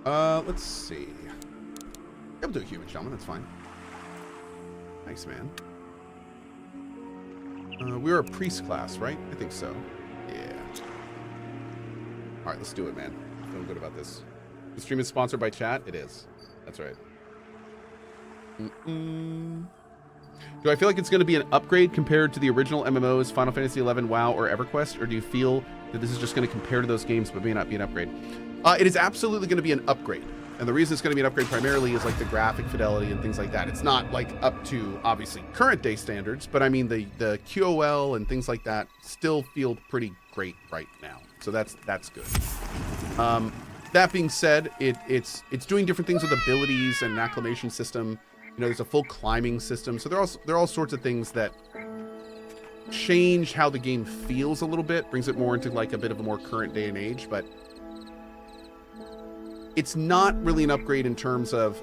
Let's see. I'll do a human shaman, that's fine. Nice, man. We're a priest class, right? I think so. Yeah. Alright, let's do it, man. I'm feeling good about this. The stream is sponsored by chat? It is. That's right. Do I feel like it's going to be an upgrade compared to the original MMOs, Final Fantasy XI, WoW, or EverQuest? Or do you feel that this is just going to compare to those games but may not be an upgrade? It is absolutely going to be an upgrade. And the reason it's going to be an upgrade primarily is like the graphic fidelity and things like that. It's not like up to obviously current day standards, but I mean the QOL and things like that still feel pretty great right now. So that's good. That being said, it's doing different things with abilities and an acclimation system. You know, there's a full climbing system. So there are all sorts of things that change how the game feels a little bit, brings it more into like a bit of a more current day and age, but it's not really an upgrade in terms of,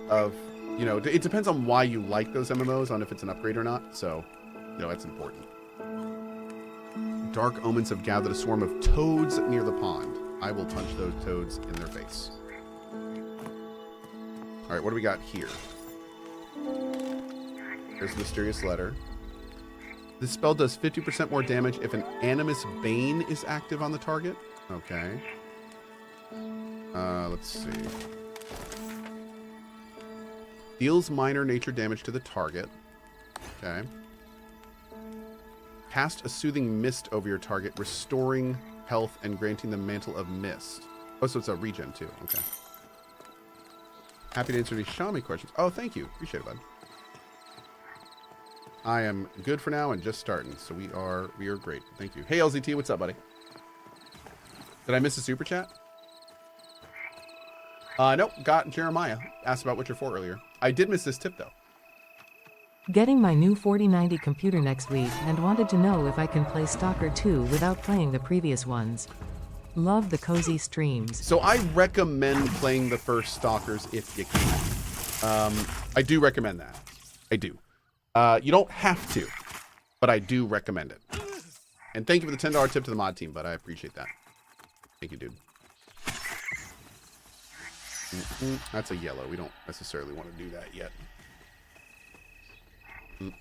you know, it depends on why you like those MMOs, on if it's an upgrade or not. So, you know, that's important. Dark omens have gathered a swarm of toads near the pond. I will punch those toads in their face. All right, what do we got here? There's a mysterious letter. This spell does 50% more damage if an Animus Bane is active on the target. Okay. Let's see. Deals minor nature damage to the target. Okay. Cast a soothing mist over your target, restoring health and granting the mantle of mist. Oh, so it's a regen too. Okay. Happy to answer any Xiaomi questions. Oh, thank you. Appreciate it, bud. I am good for now and just starting, so we are great. Thank you. Hey LZT, what's up, buddy? Did I miss a super chat? Nope, got Jeremiah. Asked about Witcher 4 earlier. I did miss this tip, though. Getting my new 4090 computer next week and wanted to know if I can play Stalker 2 without playing the previous ones. Love the cozy streams. So I recommend playing the first Stalkers if you can. I do recommend that. I do. You don't have to, but I do recommend it. And thank you for the $10 tip to the mod team, but I appreciate that. Thank you, dude. That's a yellow. We don't necessarily want to do that yet. Oh.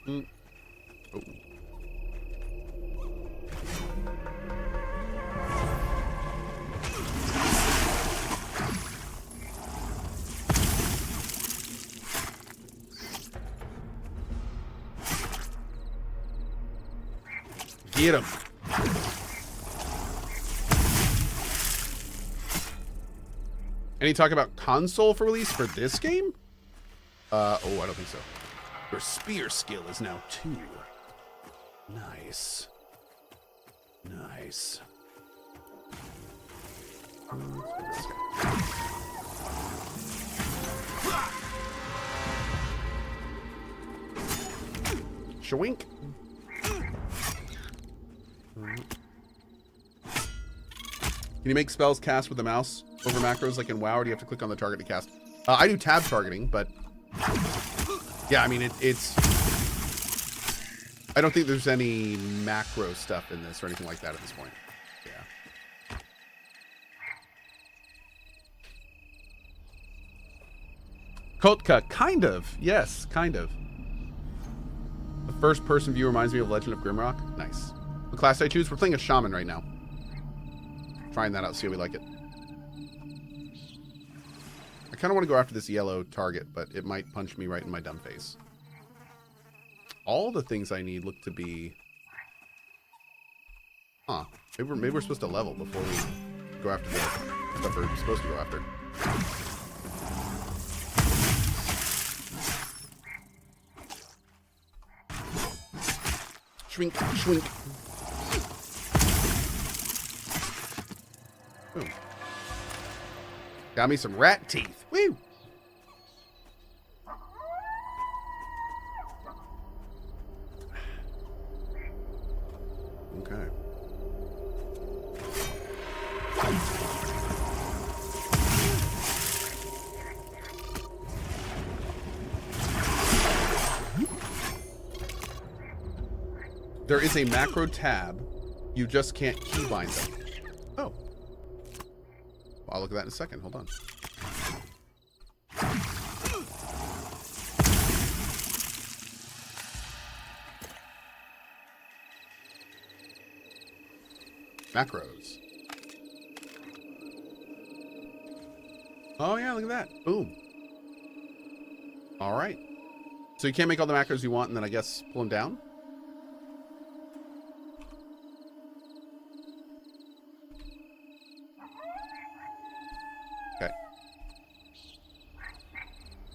Get him. Any talk about console for release for this game? Oh, I don't think so. Your spear skill is now 2. Nice. Nice. Shwink. Can you make spells cast with the mouse over macros like in WoW, or do you have to click on the target to cast? I do tab targeting, but yeah, I mean, it's... I don't think there's any macro stuff in this or anything like that at this point. Yeah. Kotka, kind of. Yes, kind of. The first person view reminds me of Legend of Grimrock. Nice. What class I choose? We're playing a shaman right now. Trying that out, see how we like it. I kind of want to go after this yellow target, but it might punch me right in my dumb face. All the things I need look to be... Huh. Maybe we're supposed to level before we go after the stuff we're supposed to go after. Shrink, shrink. Boom. Got me some rat teeth. Woo! Okay. There is a macro tab. You just can't keybind them. Oh. I'll look at that in a second. Hold on. Macros. Oh yeah, look at that. Boom. All right. So you can't make all the macros you want and then I guess pull them down? Okay.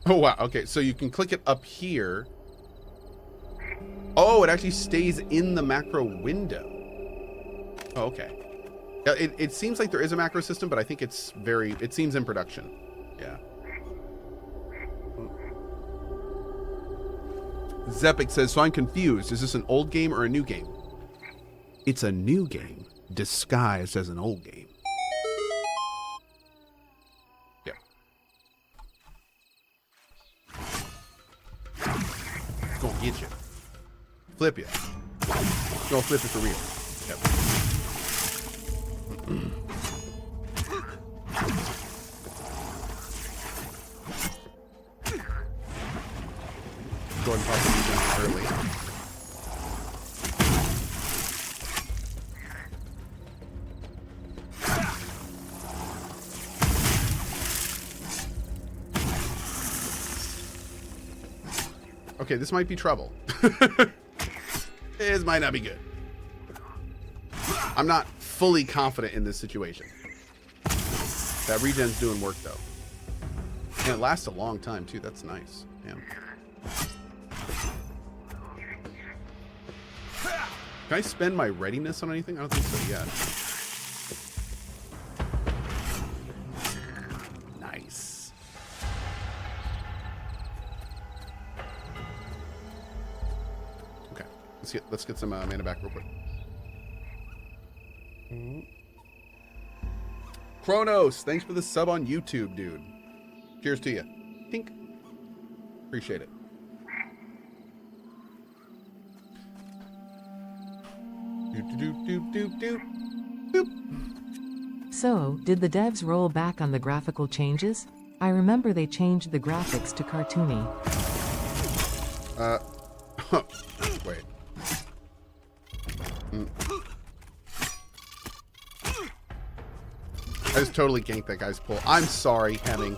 Oh wow, okay, so you can click it up here. Oh, it actually stays in the macro window. Oh, okay. Yeah, it seems like there is a macro system, but I think it seems in production. Yeah. Zepic says, so I'm confused. Is this an old game or a new game? It's a new game disguised as an old game. Yeah. Gonna get you. Flip you. Gonna flip it for real. Yep. Go ahead and pop these in early. Okay, this might be trouble. This might not be good. I'm not fully confident in this situation. That regen's doing work though. And it lasts a long time too. That's nice. Damn. Can I spend my readiness on anything? I don't think so yet. Nice. Okay. Let's get some mana back real quick. Kronos, thanks for the sub on YouTube, dude. Cheers to you. Tink. Appreciate it. So, did the devs roll back on the graphical changes? I remember they changed the graphics to cartoony. Wait. I just totally ganked that guy's pull. I'm sorry, Hemming.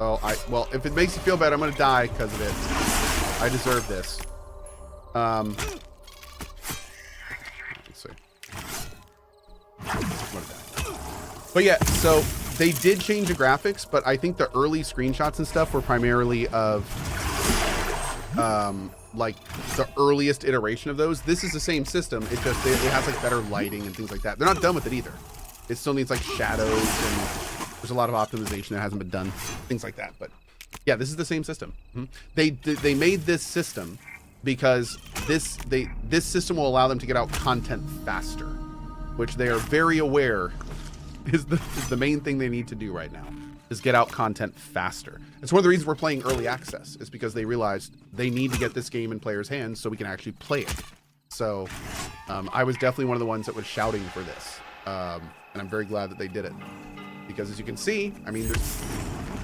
Oh, well, if it makes you feel bad, I'm gonna die because of it. I deserve this. Let's see. But yeah, so they did change the graphics, but I think the early screenshots and stuff were primarily of like the earliest iteration of those. This is the same system. It just it has like better lighting and things like that. They're not done with it either. It still needs like shadows and there's a lot of optimization that hasn't been done, things like that. But yeah, this is the same system. They made this system because this system will allow them to get out content faster, which they are very aware is the main thing they need to do right now, is get out content faster. It's one of the reasons we're playing early access, is because they realized they need to get this game in players' hands so we can actually play it. So I was definitely one of the ones that was shouting for this. And I'm very glad that they did it, because as you can see, I mean,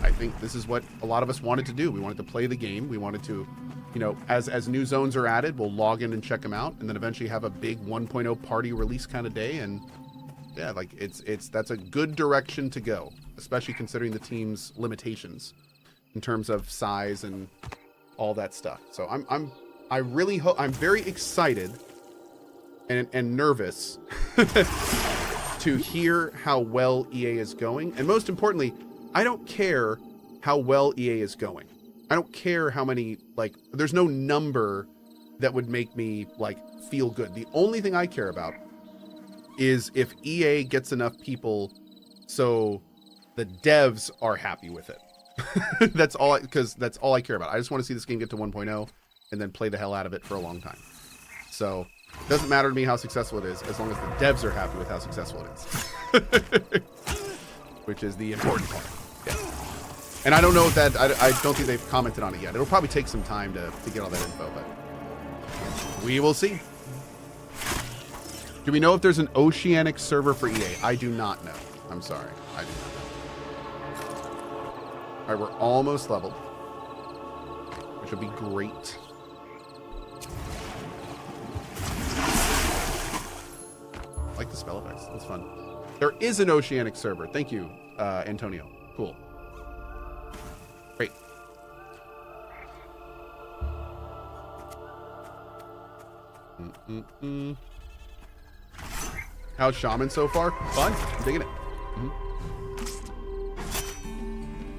I think this is what a lot of us wanted to do. We wanted to play the game. We wanted to, you know, as new zones are added, we'll log in and check them out, and then eventually have a big 1.0 party release kind of day. And yeah, like that's a good direction to go, especially considering the team's limitations in terms of size and all that stuff. So I really hope, I'm very excited and nervous to hear how well EA is going. And most importantly, I don't care how well EA is going. I don't care how many, like, there's no number that would make me like feel good. The only thing I care about is if EA gets enough people so the devs are happy with it. That's all, because that's all I care about. I just want to see this game get to 1.0 and then play the hell out of it for a long time. So it doesn't matter to me how successful it is, as long as the devs are happy with how successful it is. Which is the important part. Yeah. And I don't know if that, I don't think they've commented on it yet. It'll probably take some time to get all that info, but we will see. Do we know if there's an Oceanic server for EA? I do not know. I'm sorry. I do not know. All right, we're almost leveled, which will be great. Like the spell effects. That's fun. There is an oceanic server. Thank you, Antonio. Cool. Great. How's Shaman so far? Fun. I'm digging it.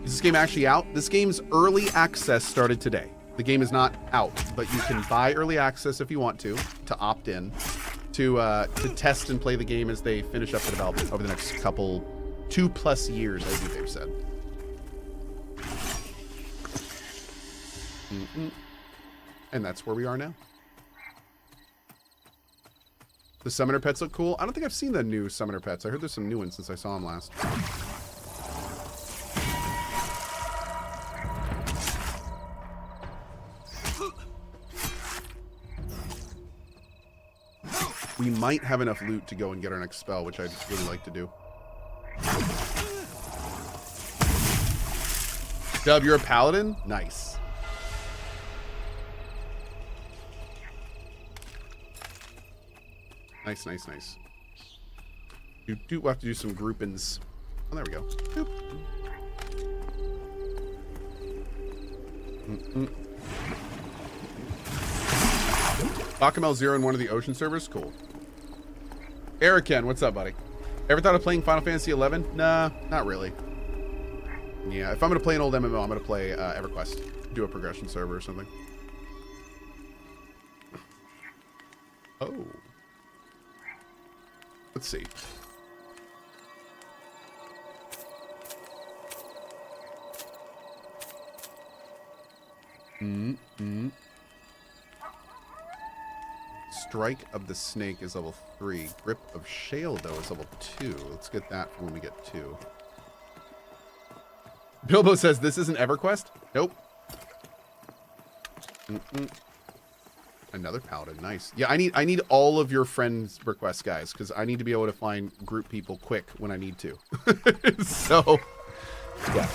Is this game actually out? This game's early access started today. The game is not out, but you can buy early access if you want to opt in, to test and play the game as they finish up the development over the next couple, 2+ years, I think they've said. And that's where we are now. The summoner pets look cool. I don't think I've seen the new summoner pets. I heard there's some new ones since I saw them last. We might have enough loot to go and get our next spell, which I'd really like to do. Dub, you're a paladin? Nice. Nice, nice, nice. We'll have to do some groupings. Oh, there we go. Bakamel 0 in one of the ocean servers? Cool. Eriken, what's up, buddy? Ever thought of playing Final Fantasy 11? Nah, not really. Yeah, if I'm going to play an old MMO, I'm going to play EverQuest. Do a progression server or something. Oh. Let's see. Strike of the Snake is level 3. Grip of Shale, though, is level 2. Let's get that for when we get 2. Bilbo says, this isn't EverQuest? Nope. Another paladin. Nice. Yeah, I need all of your friends' requests, guys, because I need to be able to find group people quick when I need to. So, yeah.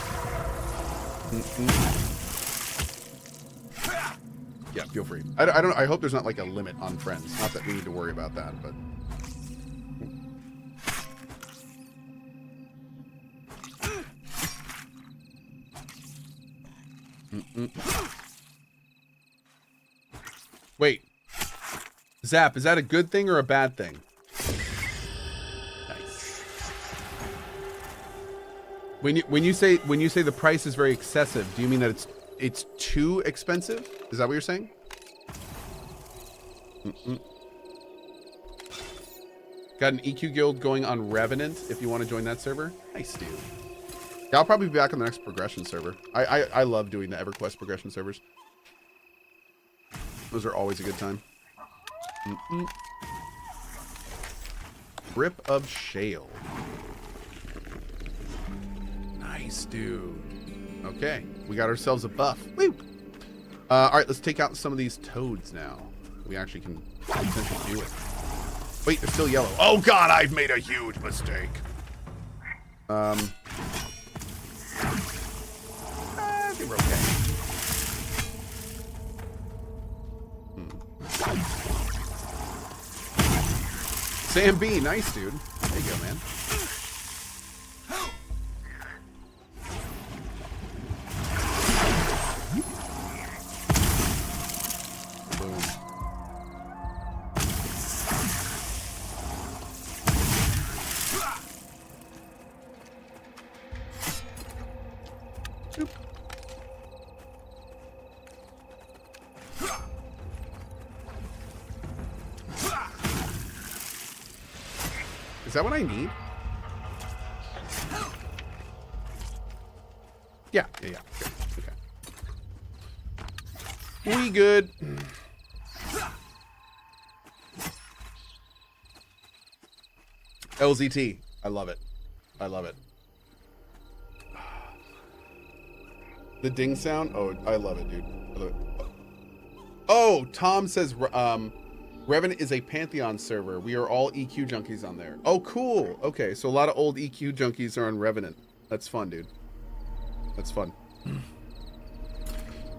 Yeah, feel free. I hope there's not like a limit on friends. Not that we need to worry about that, but. Wait. Zap, is that a good thing or a bad thing? Nice. When you say the price is very excessive, do you mean that it's too expensive? Is that what you're saying? Got an EQ guild going on Revenant if you want to join that server. Nice, dude. Yeah, I'll probably be back on the next progression server. I love doing the EverQuest progression servers. Those are always a good time. Grip of Shale. Nice, dude. Okay, we got ourselves a buff. Woo! All right, let's take out some of these toads now. We actually can potentially do it. Wait, they're still yellow. Oh God, I've made a huge mistake. I think we're okay. Sam B, nice, dude. There you go, man. Boom. Oop. Is that what I need? Yeah. Good. Okay. We good. LZT. I love it. I love it. The ding sound? Oh, I love it, dude. I love it. Oh, Tom says Revenant is a Pantheon server. We are all EQ junkies on there. Oh, cool. Okay, so a lot of old EQ junkies are on Revenant. That's fun, dude. That's fun.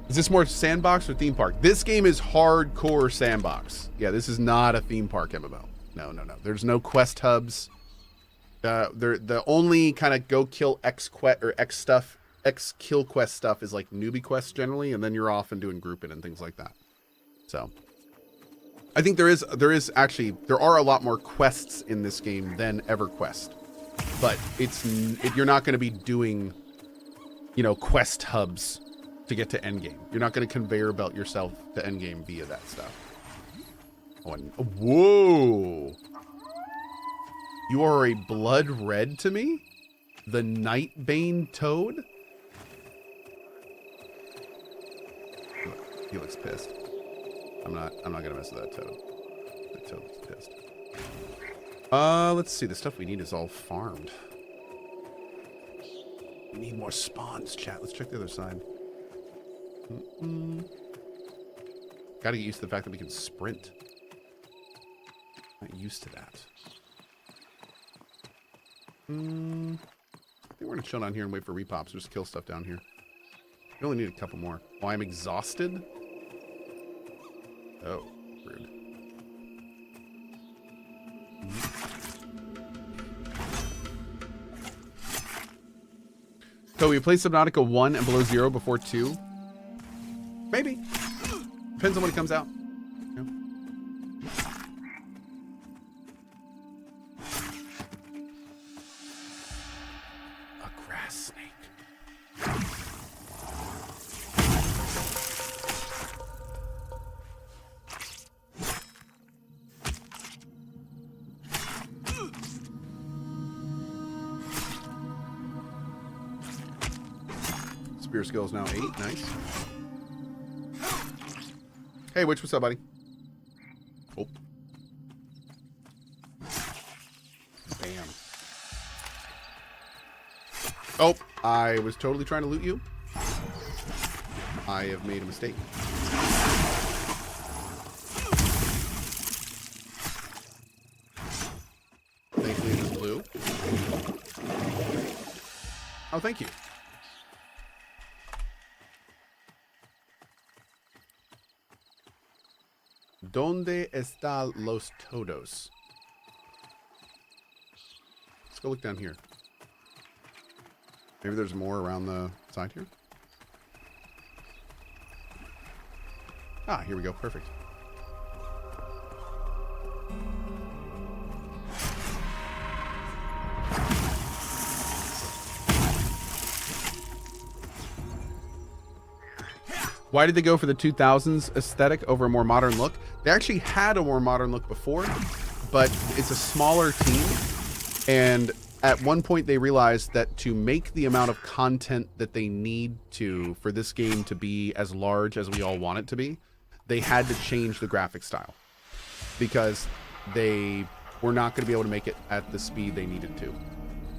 Is this more sandbox or theme park? This game is hardcore sandbox. Yeah, this is not a theme park MMO. No. There's no quest hubs. The only kind of go kill X quest or X stuff, X kill quest stuff is like newbie quests generally, and then you're off and doing grouping and things like that. So I think there are a lot more quests in this game than EverQuest, but you're not going to be doing, quest hubs to get to endgame. You're not going to conveyor belt yourself to endgame via that stuff. Oh, whoa! You are a blood red to me? The Nightbane Toad? He looks pissed. I'm not gonna mess with that toad. The toad's pissed. Let's see. The stuff we need is all farmed. We need more spawns, chat. Let's check the other side. Gotta get used to the fact that we can sprint. Not used to that. I think we're gonna chill down here and wait for repops. Just kill stuff down here. We only need a couple more. Oh, I'm exhausted? Oh, rude. So we play Subnautica 1 and below 0 before 2? Maybe. Depends on when it comes out. Yeah. A grass snake. Spear skill is now 8. Nice. Hey, Witch, what's up, buddy? Oh. Bam. Oh, I was totally trying to loot you. I have made a mistake. Thankfully, it is blue. Oh, thank you. ¿Dónde está los todos? Let's go look down here. Maybe there's more around the side here. Ah, here we go. Perfect. Why did they go for the 2000s aesthetic over a more modern look? They actually had a more modern look before, but it's a smaller team. And at one point they realized that to make the amount of content that they need to for this game to be as large as we all want it to be, they had to change the graphic style because they were not going to be able to make it at the speed they needed to.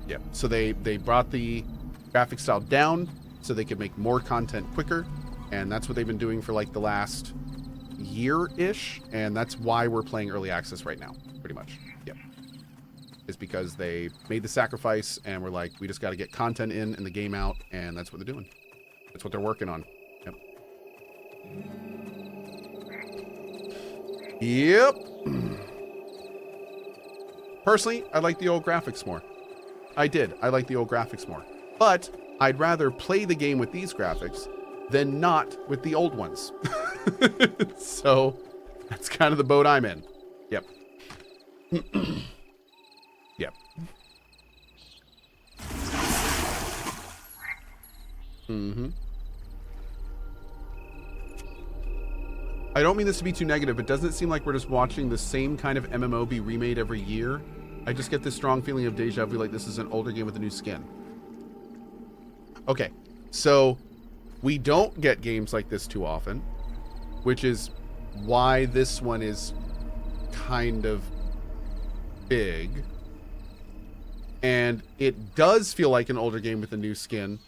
Yeah. So they brought the graphic style down so they could make more content quicker. And that's what they've been doing for like the last year-ish. And that's why we're playing early access right now, pretty much. Yep. It's because they made the sacrifice and we're like, we just got to get content in and the game out. And that's what they're doing. That's what they're working on. Yep. Yep. Personally, I like the old graphics more. I like the old graphics more. But I'd rather play the game with these graphics than not with the old ones. So that's kind of the boat I'm in. Yep. Yep. I don't mean this to be too negative, but doesn't it seem like we're just watching the same kind of MMO be remade every year? I just get this strong feeling of deja vu, like this is an older game with a new skin. Okay, so we don't get games like this too often, which is why this one is kind of big. And it does feel like an older game with a new skin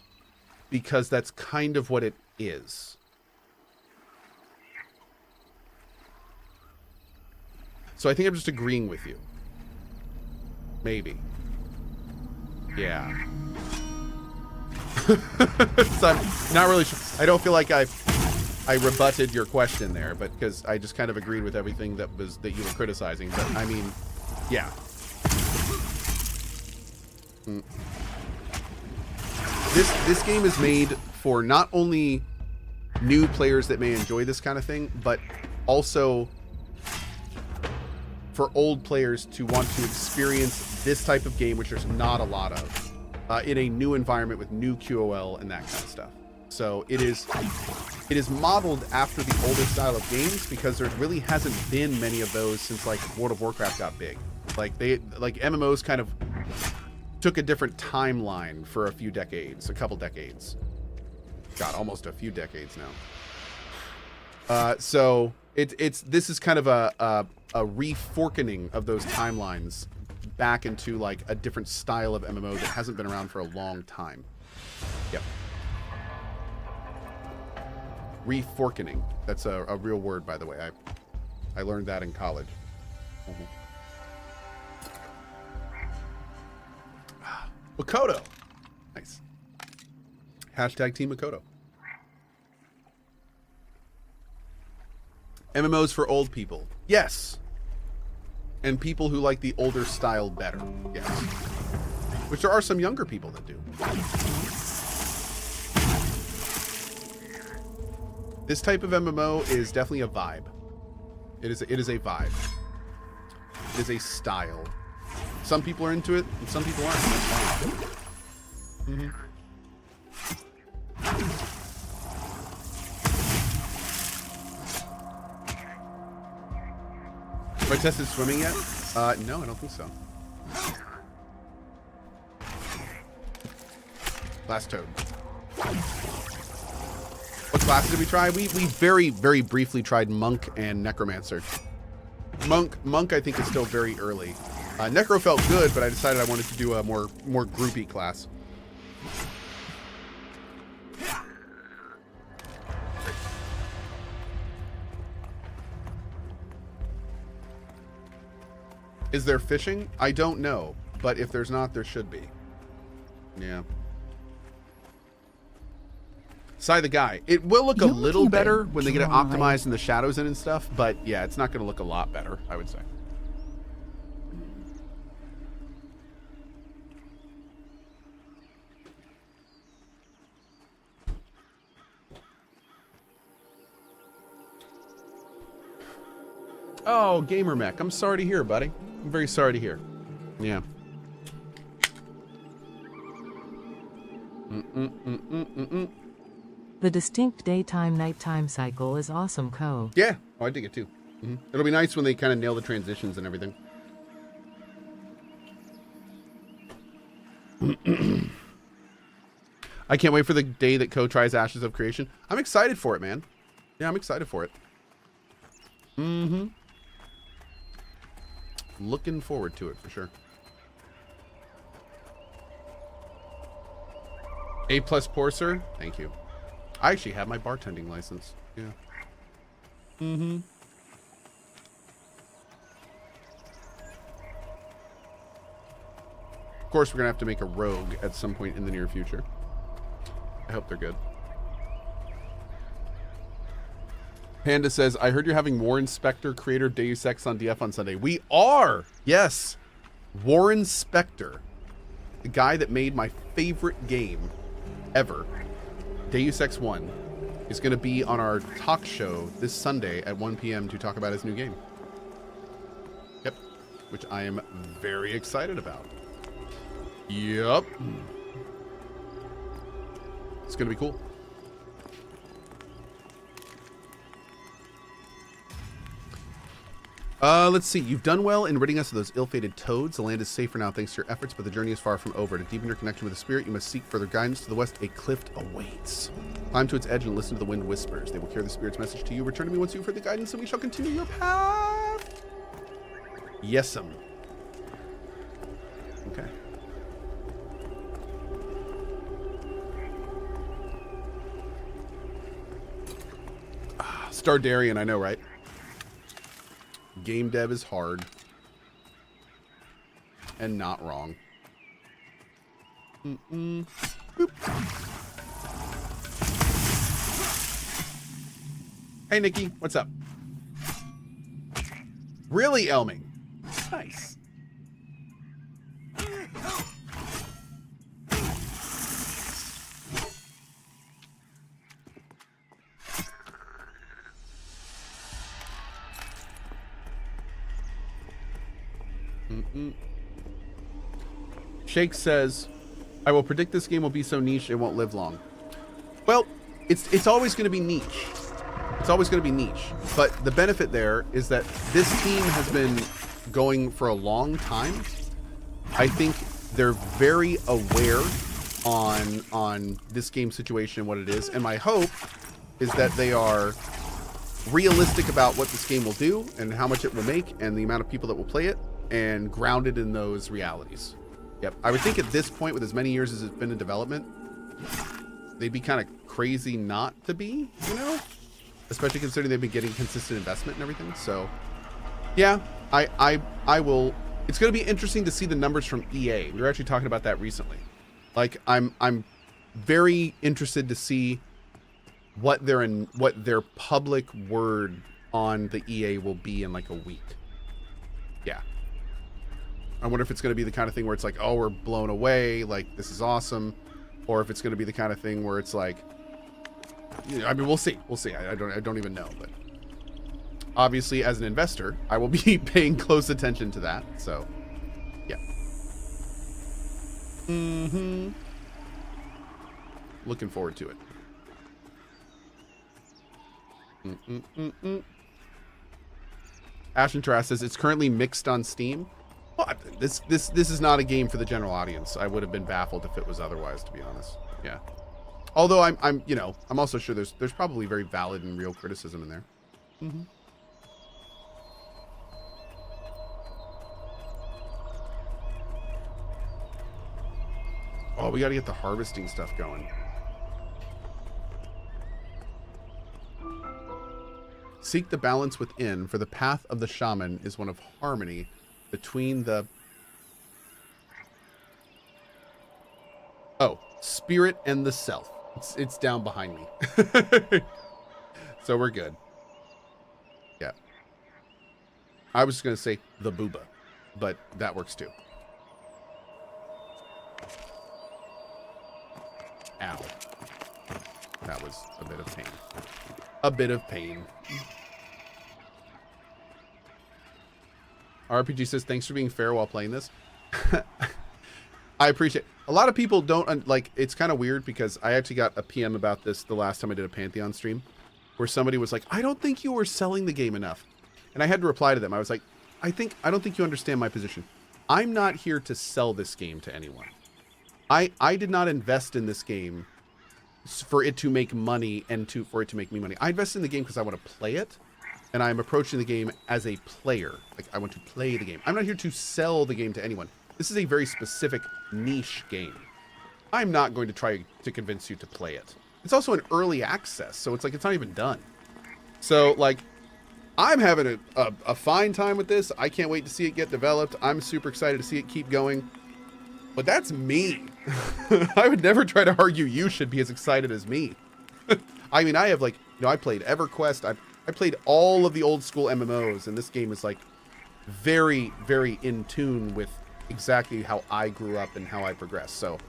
because that's kind of what it is. So I think I'm just agreeing with you. Maybe. Yeah. So I'm not really sure. I don't feel like I rebutted your question there, but because I just kind of agreed with everything that you were criticizing. But I mean, Yeah. This game is made for not only new players that may enjoy this kind of thing, but also for old players to want to experience this type of game, which there's not a lot of, in a new environment with new QOL and that kind of stuff. So it is modeled after the older style of games because there really hasn't been many of those since like World of Warcraft got big. Like MMOs kind of took a different timeline for a couple decades. God, almost a few decades now. So this is kind of a reforking of those timelines back into like a different style of MMO that hasn't been around for a long time. Yep. Reforking. That's a real word, by the way. I learned that in college. Makoto. Nice. Hashtag Team Makoto. MMOs for old people. Yes. And people who like the older style better. Yes. Which there are some younger people that do. This type of MMO is definitely a vibe. It is a vibe. It is a style. Some people are into it, and some people aren't. That's fine. Have I tested swimming yet? No, I don't think so. Last toad. What classes did we try? We very, very briefly tried Monk and Necromancer. Monk I think is still very early. Necro felt good, but I decided I wanted to do a more groupy class. Is there fishing? I don't know, but if there's not, there should be. Yeah. Sai the guy. It will look a little better when they get it optimized and the shadows in and stuff, but yeah, it's not going to look a lot better, I would say. Oh, Gamer Mech. I'm sorry to hear, buddy. I'm very sorry to hear. Yeah. The distinct daytime-nighttime cycle is awesome, Cohh. Yeah. Oh, I dig it too. It'll be nice when they kind of nail the transitions and everything. I can't wait for the day that Cohh tries Ashes of Creation. I'm excited for it, man. Yeah, I'm excited for it. Looking forward to it for sure. A+ Porcer, thank you. I actually have my bartending license. Yeah. Of course, we're gonna have to make a rogue at some point in the near future. I hope they're good. Panda says, I heard you're having Warren Spector, creator of Deus Ex on DF on Sunday. We are! Yes! Warren Spector, the guy that made my favorite game ever, Deus Ex 1, is going to be on our talk show this Sunday at 1 p.m. to talk about his new game. Yep. Which I am very excited about. Yep. It's going to be cool. Let's see. You've done well in ridding us of those ill-fated toads. The land is safer now thanks to your efforts, but the journey is far from over. To deepen your connection with the spirit, you must seek further guidance. To the west, a cliff awaits. Climb to its edge and listen to the wind whispers. They will carry the spirit's message to you. Return to me once you have heard the guidance, and we shall continue your path. Yes'm. Okay. Stardarian, I know, right? Game dev is hard. And not wrong. Boop. Hey, Nikki. What's up? Really, Elming? Nice. Shake says, I will predict this game will be so niche it won't live long. Well, it's always going to be niche. It's always going to be niche. But the benefit there is that this team has been going for a long time. I think they're very aware on this game situation and what it is. And my hope is that they are realistic about what this game will do and how much it will make and the amount of people that will play it, and grounded in those realities. Yep. I would think at this point, with as many years as it's been in development, they'd be kind of crazy not to be, you know? Especially considering they've been getting consistent investment and everything. So, yeah, I will. It's going to be interesting to see the numbers from EA. We were actually talking about that recently. Like, I'm very interested to see what their public word on the EA will be in like a week. Yeah. I wonder if it's going to be the kind of thing where it's like, oh, we're blown away, like this is awesome, or if it's going to be the kind of thing where it's like, you know, I mean, we'll see. We'll see. I don't even know, but obviously as an investor, I will be paying close attention to that. So, yeah. Looking forward to it. Ashen Terrace says it's currently mixed on Steam. Well, this is not a game for the general audience. I would have been baffled if it was otherwise, to be honest. Yeah. Although I'm you know, I'm also sure there's probably very valid and real criticism in there. Oh, we got to get the harvesting stuff going. Seek the balance within, for the path of the shaman is one of harmony between the... Oh, spirit and the self. It's down behind me. So we're good. Yeah. I was going to say the booba, but that works too. Ow. That was a bit of pain. A bit of pain. RPG says, thanks for being fair while playing this. I appreciate it. A lot of people don't, like, it's kind of weird because I actually got a PM about this the last time I did a Pantheon stream, where somebody was like, I don't think you were selling the game enough. And I had to reply to them. I was like, I don't think you understand my position. I'm not here to sell this game to anyone. I did not invest in this game for it to make money and for it to make me money. I invested in the game because I want to play it, and I'm approaching the game as a player. Like, I want to play the game. I'm not here to sell the game to anyone. This is a very specific niche game. I'm not going to try to convince you to play it. It's also an early access, so it's like it's not even done. So, like, I'm having a fine time with this. I can't wait to see it get developed. I'm super excited to see it keep going. But that's me. I would never try to argue you should be as excited as me. I mean, I have, like, you know, I played EverQuest. I played all of the old school MMOs, and this game is, like, very, very in tune with exactly how I grew up and how I progressed. So,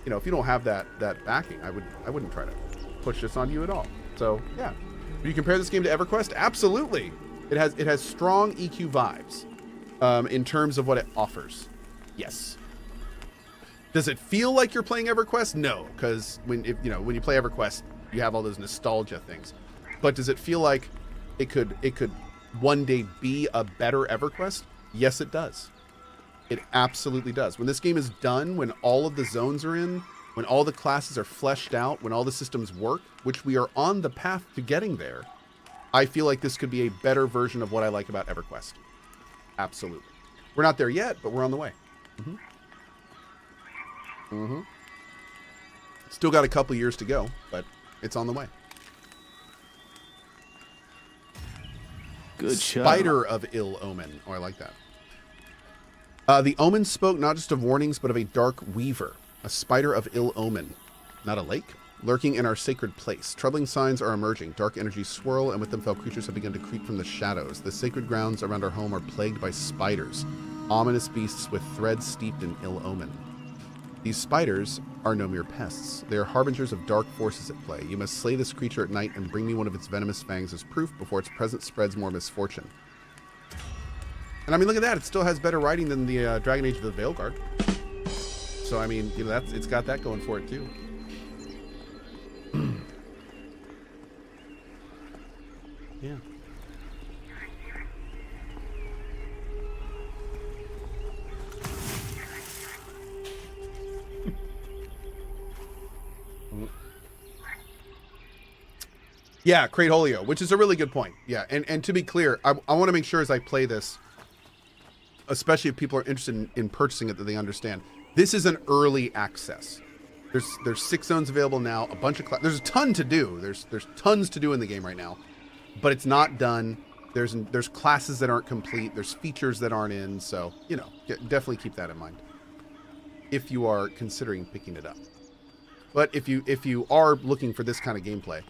you know, if you don't have that backing, I wouldn't try to push this on you at all. So, yeah. Would you compare this game to EverQuest? Absolutely. It has strong EQ vibes in terms of what it offers. Yes. Does it feel like you're playing EverQuest? No, because when you play EverQuest, you have all those nostalgia things. But does it feel like it could one day be a better EverQuest? Yes, it does. It absolutely does. When this game is done, when all of the zones are in, when all the classes are fleshed out, when all the systems work, which we are on the path to getting there, I feel like this could be a better version of what I like about EverQuest. Absolutely. We're not there yet, but we're on the way. Still got a couple years to go, but it's on the way. Good shot. Spider of ill omen. Oh, I like that. The omen spoke not just of warnings, but of a dark weaver, a spider of ill omen. Not a lake? Lurking in our sacred place. Troubling signs are emerging. Dark energies swirl, and with them fell creatures have begun to creep from the shadows. The sacred grounds around our home are plagued by spiders, ominous beasts with threads steeped in ill omen. These spiders are no mere pests. They are harbingers of dark forces at play. You must slay this creature at night and bring me one of its venomous fangs as proof before its presence spreads more misfortune. And I mean, look at that. It still has better writing than the Dragon Age of the Veilguard. So, I mean, you know, it's got that going for it, too. Yeah. Yeah, Crate Holio, which is a really good point. Yeah, and to be clear, I want to make sure as I play this, especially if people are interested in purchasing it, that they understand. This is an early access. There's 6 zones available now, a bunch of there's a ton to do. There's tons to do in the game right now, but it's not done. There's classes that aren't complete. There's features that aren't in. So, you know, definitely keep that in mind if you are considering picking it up. But if you are looking for this kind of gameplay,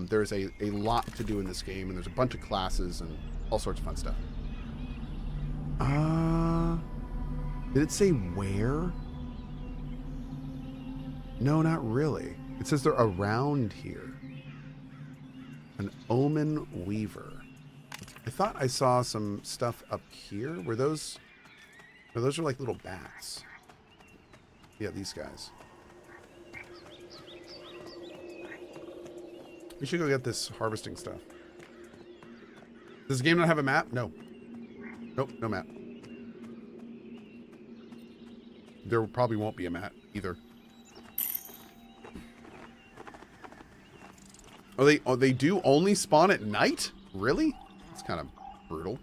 there's a lot to do in this game, and there's a bunch of classes and all sorts of fun stuff. Did it say where? No, not really. It says they're around here. An Omen Weaver. I thought I saw some stuff up here. Were those... No, those are like little bats. Yeah, these guys. We should go get this harvesting stuff. Does the game not have a map? No. Nope, no map. There probably won't be a map either. Oh, they do only spawn at night? Really? It's kind of brutal.